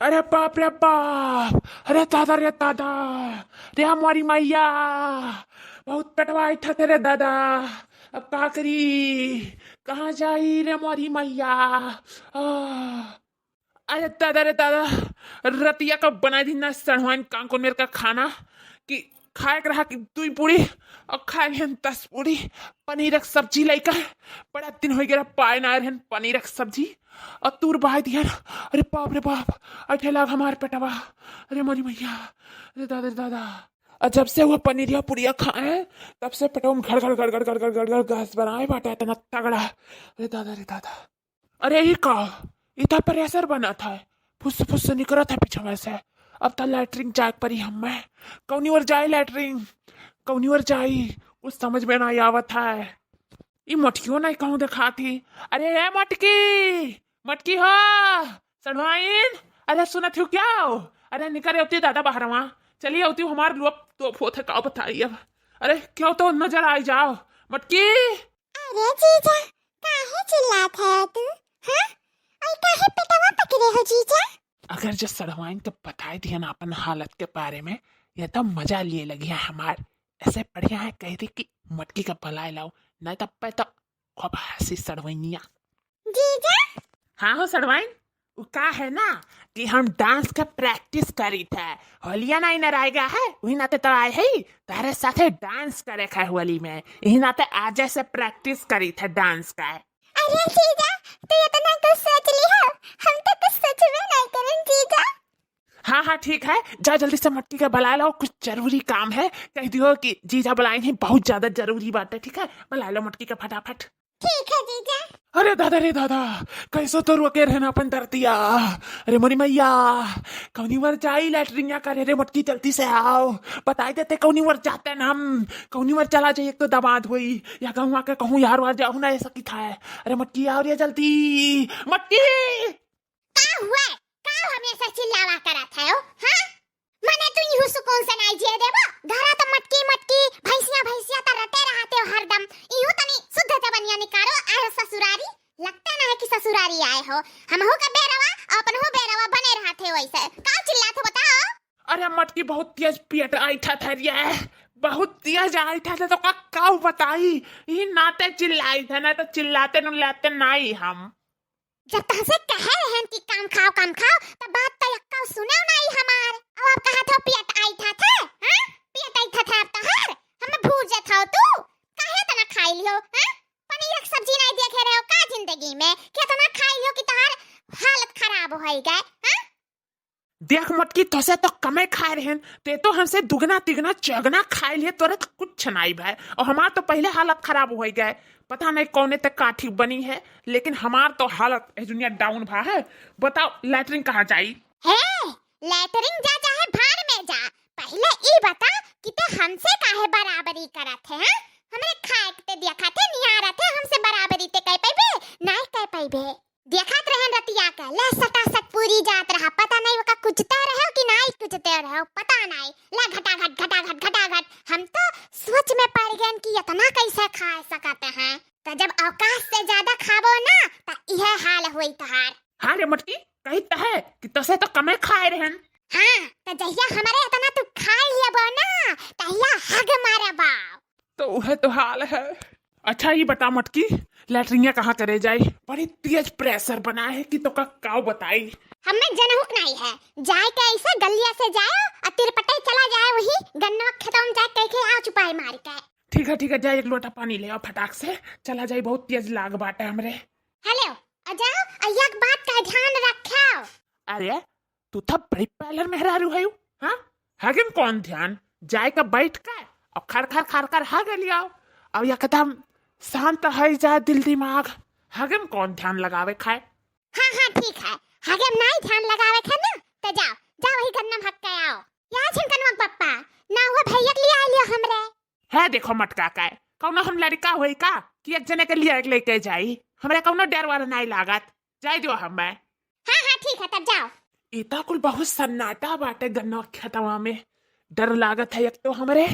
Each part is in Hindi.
अरे बाप रे बाप। अरे दादा रे हमारी मैया। बहुत पेटवाई था तेरे दादा। अब का करी। कहाँ जाई रे हमारी मैया। अरे दादा रे दादा। रतिया का बना दी ना सड़वाइन कांको मेरे का खाना कि खाए रहा कि दुई पूरी और खाए हैं 10 पूरी पनीर की सब्जी लेकर। बड़ा दिन हो गया पाए ना रहन पनीर की सब्जी और तूर बहा दिया। अरे बाप रे बाप। अठे लाग हमारे पेटवा। अरे मोरी मैया। अरे दादा रे दादा। और जब से वो पनीरिया पुड़िया खाए तब से पेटवा में घड़ घड़ घड़ घड़ घड़ घड़ घड़ घड़ गैस बनाए बाटा इतना तगड़ा। अरे दादा रे दादा। अरे ये का इतना प्रेशर बना था। फुस फुस निकला था पीछे में से। अब तो लैटरिन जाग परी हम मैं कौनी और जाए लैटरिन कौनी और जाई कुछ समझ में ना आवत है। ये मटकियों नहीं कहूँ दिखा थी। अरे है मटकी मटकी हो सड़वाइन। अरे सुनत हो क्या हो। अरे निकल होती दादा बाहर वहाँ चलिए होती हमारे लोग तो फोत है का बताइए अब। अरे क्यों तो नजर आई जाओ मटकी। अरे जीजा काहे चिल्लात है तू? हाँ? और काहे पेटवा पकड़े हो जीजा? अगर जो सड़वाइन तो बताई दिया ना अपन हालत के बारे में ये तो मजा लिए लगी है हमार। ऐसे बढ़िया है कह दी कि मटकी का पलाए लाओ नहीं तब पे तो खूब हंसी सड़वाइनिया। जीजा हाँ हो सड़वाइन वो का है ना कि हम डांस का प्रैक्टिस करी थे। होलिया ना इनर आएगा है वही नाते तो आए है तारे साथे डांस करे है होली में यही नाते आज से प्रैक्टिस करी थे डांस का। अरे जीजा तू इतना कुछ सोच ली हो हम तो कुछ सच में नहीं करें जीजा। हाँ हाँ ठीक है जा जल्दी से मटकी का बुला लो कुछ जरूरी काम है कह दियो कि जीजा बुलाए हैं बहुत ज्यादा जरूरी बात है। ठीक है बुला लो मटकी का फटाफट। ठीक है जीजा। अरे दादा रे दादा कैसो तो रोके रहना अपन डरतिया। अरे मोरी मैया कौनी वर जाई लैटरिंग करे रे मटकी जल्दी से आओ बताई देते कौनी वर जाते हैं हम कौनी वर चला जाइए एक तो दमाद हुई या कहूँ आके कहूँ यार वार जाऊँ ना ऐसा की था है। अरे मटकी आओ रे जल्दी मटकी। का हुआ का हमेशा चिल्लावा करत है हो? हाँ मने तू यूं सुकून से नहीं जिए देबो घरा तो मटकी मटकी भैंसिया भैंसिया तो रटे रहते हो हरदम यूं तनी शुद्ध से बनिया निकालो आए हो ससुरारी। लगता ना है कि ससुरारी आए हो हम हो का बेरवा अपन हो बेरवा बने रहते हो ऐसे का चिल्लात हो बताओ। अरे मटकी बहुत तेज पेट आई था थरिया बहुत तेज आई था तो का बताई ये नाते चिल्लाई था ना तो चिल्लाते न लाते नहीं हम। जब तहसे कहे रहन कि काम खाओ तो बात तो यक्का सुने नहीं हमार अब आप कहा था पेट आई था हां पेट आई था अब तहार हमें भूल जात हो तू काहे तना खाई लियो हां पनीर की सब्जी नहीं देखे रहे हो का जिंदगी में कितना खाई लियो कि तहार हालत खराब हो गई हां। देख मटकी तोसे तो कमे खाए रहन ते तो हमसे दुगना तिगना चगना खाए लिए तोरे तो कुछ नहीं भाई और हमार तो पहले हालत खराब हो गए पता नहीं कौने तक काठी बनी है लेकिन हमार तो हालत दुनिया डाउन भा है। बताओ लैटरिन कहाँ जाई। हे लैटरिन जा चाहे भाड़ में जा पहले ई बता कि ते हमसे काहे बराबरी करत है हां हमरे खाए के दिया खाते नियारा थे हमसे बराबरी ते कह पाइबे नहीं कह पाइबे देखत रहन रतिया का ले सटा सट पूरी जात रहा पता नहीं वका कुछते रहे कि नहीं कुछते रहे पता नहीं ला घटा घट हम तो सोच में पड़ गए कि इतना कैसे खा सकते हैं तो जब अवकाश से ज्यादा खाबो ना तो यह हाल होई तहार। हाँ रे मटकी कही तो है कि तोसे तो कमे खाए रहन। हाँ तो जहिया हमारे इतना तू खा लिया ना तहिया हग मारे बाव तो वह तो हाल है। अच्छा ये बता मटकी लैटरिंग कहाँ करे जाए बड़ी तेज प्रेशर बना है कि तो का बताई। हमें जनहुक नहीं है जाए के ऐसे गलिया से जाओ और तिरपटे चला जाए वही गन्ना खेतों में जाके कह के आ चुपाई मार के। ठीक है जाए एक लोटा पानी ले आओ फटाक से चला जाए बहुत तेज लाग बाटे हमरे। हेलो आ जाओ एक बात का ध्यान रखो। अरे तू था बड़ी पार्लर में हरारू है हाँ हगिन कौन ध्यान जाए का बैठ के और खर खर हागे लिया और या कदम शांत है जा दिल दिमाग हगिन कौन ध्यान लगावे खाए। हाँ ठीक है हगे नहीं ध्यान लगावे खे ना तो जाओ जाओ वही गन्ना भग के आओ या छिनकनवा पप्पा ना हुआ भैया के लिए आ लियो हमरे है देखो मटका का कौनो हम लड़का होई का कि एक जने के लिए लेके जाई हमरे कौनो डर वाला नहीं लागत जाई दियो हम मैं। हाँ ठीक है तब जाओ। इता कुल बहुत सन्नाटा बाटे गन्ना खेतवा में डर लागत है एक तो हमरे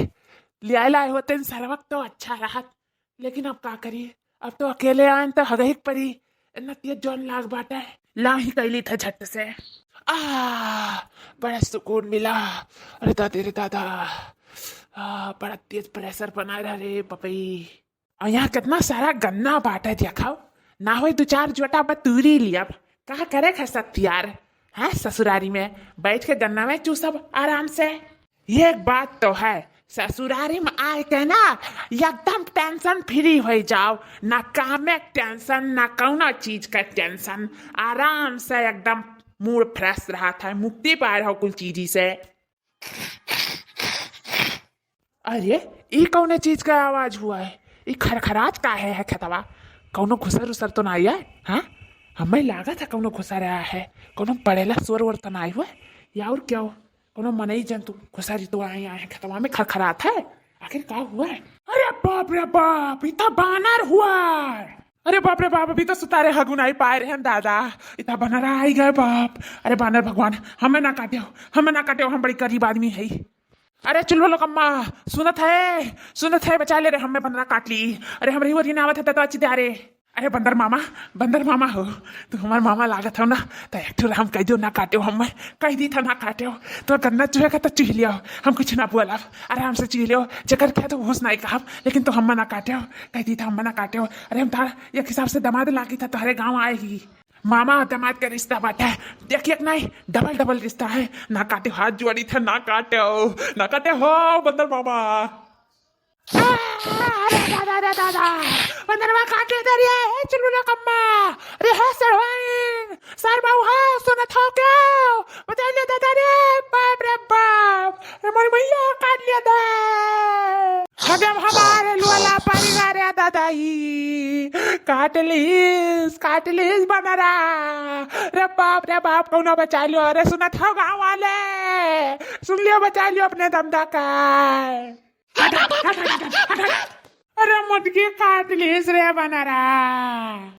लिया लाए होते सरवक तो अच्छा रहा लेकिन अब का करिए अब तो अकेले आए तो हगहिक परी इतना तेज जोन लाग बाटे ला ही कैली था झट से। बड़ा सुकून मिला। अरे दादा रे दादा, बड़ा तेज प्रेशर बना रहा रे पपई। और यहाँ कितना सारा गन्ना बांटे दिया खाओ ना हो, 2-4 जोटा बतूरी लिया। कहा करे खसत यार, है ससुरारी में बैठ के गन्ना में चूसब आराम से। ये एक बात तो है, ससुरारी में आए के ना एकदम टेंशन फ्री हो जाओ, ना काम में टेंशन ना कौनो चीज का टेंशन, आराम से एकदम मूड फ्रेश रहा था, मुक्ति पाए रहो कुल चीजी से। अरे ये कौन चीज का आवाज हुआ है? ये खरखराज का है खतवा? कौनो घुसर उसर तो नहीं है? हाँ हमें लगा था कौनो घुसा रहा है, कौनो पड़ेला स्वर वर तो नहीं हुआ या और क्या हो? कौनो मनई जंतु घुसारी तो आए हैं खतवा में खरखरात है, आखिर क्या हुआ है? अरे बाप रे बाप, इतना बानर हुआ। अरे बाप रे बाप, अभी तो सुतारे हगुनाई पाए रहे हैं दादा, इतना बानर आई गए बाप। अरे बानर भगवान हमें ना काटे हो, हमें ना काटे हो, हम बड़ी गरीब आदमी है। अरे चलो लोग अम्मा, सुनत है बचा ले रे, हमें बंदरा काट ली। अरे हमारी वरी नावत है तो अच्छी त्यारे। अरे बंदर मामा हो तो हमारे मामा लागत हो ना, तो एक ठो हम कह दो ना काटे हो, हमें कह दी था ना काटे हो, तो गन्ना चुहेगा तो चीह लिया, हम कुछ ना बोला, आराम से चीह लियो, चक्कर क्या तो होश नहीं कहा, लेकिन तो हम ना काटे हो, कह दी था हम ना काटे हो। अरे हम तार एक हिसाब से दमाद लागी था तुम्हारे गाँव आएगी, मामा और दामाद का रिश्ता बाटा है, देखिए नहीं डबल रिश्ता है, ना काटे हाथ जोड़ी था, ना काटे हो बंदर मामा। अरे दादा बंदरवा काट ले दे रही है, चलो ना कम्मा। अरे है सरवाइन सर बाबू, हाँ सुनत हो क्या? बता लिया दादा रे, बाप रे बाप, हमारी भैया काट लिया था, हजम हमारे लुआला परिवार है दादा ही, काट लीस बना रहा। रे बाप कौन बचा लियो? अरे सुनत हो गाँव वाले, सुन लियो, बचा लियो अपने दमदा का। अरे मुटकी काट लीस रे बना रहा।